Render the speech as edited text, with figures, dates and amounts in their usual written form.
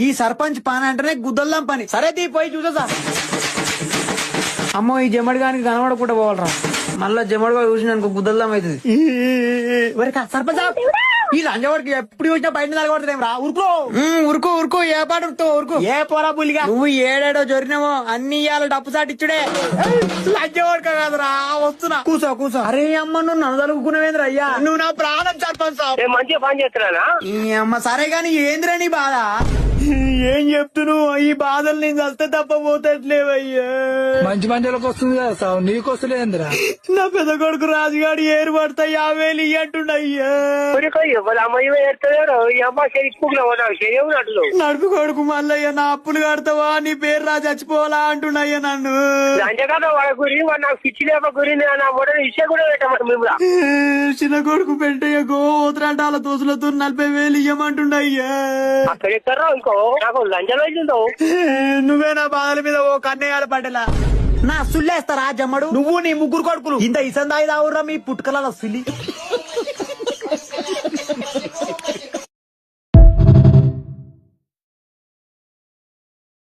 ఈ సర్పంచ్ పని అంటేనే గుద్దల్దాం పని. సరే తీ పోయి చూసా. అమ్మో ఈ జమడిగానికి కనబడకుండా పోవాలరా. మళ్ళా జమడిగా చూసిన అనుకో గుద్దల్దాం అవుతుంది. సర్పంచ్ ఈ లంజవాడికి ఎప్పుడు చూసినా బయట నిలబడతాం రా. ఉరుకో ఉరుకో ఉరుకో ఏ పాట ఉరుకుతావు ఉరుకు. ఏ పోరా పులిగా నువ్వు ఏడేడో జరిగినావో అన్ని ఇయ్యాల డప్పు సాటిచ్చుడే. లంజవాడిక కాదురా వస్తున్నా. కూసో కూసో. అరే అమ్మ నువ్వు నన్ను తలుపుకునేవేంద్ర అయ్యా. నువ్వు నా ప్రాణం సర్పంచ్. మంచిగా పని చేస్తున్నా ఈ అమ్మ సరే గాని ఏంద్రా నీ బాధ. ఏం చెప్తున్నావు ఈ బాధలు నేను చస్తే తప్ప పోతట్లేవయ్యా. మంచి మంచిలకు వస్తుంది కదా సార్, నీకు వస్తలేదురా. నా పెద్ద కొడుకు రాజుగాడు ఏరు పడతాయి 50,000 ఇయ్యంటుండయ్యా. నడుపు కొడుకు మల్లయ్య నా అప్పులు కడతావా నీ పేరు రా చచ్చిపోవాలా అంటున్నాయ్యా నన్ను. చిన్న కొడుకు పెట్టయ్య గోత్రాటాల తోసులతో 40,000 ఇయ్యమంటుండయ్యా. నువ్వే నా బాధల మీద ఓ కన్నయ్యాల పడ్డలా నా సుల్లేస్తారా జమ్మడు. నువ్వు నీ ముగ్గురు కొడుకులు ఇంత ఇసందాయి తావుర్రా మీ పుట్టుకల సుల్లి.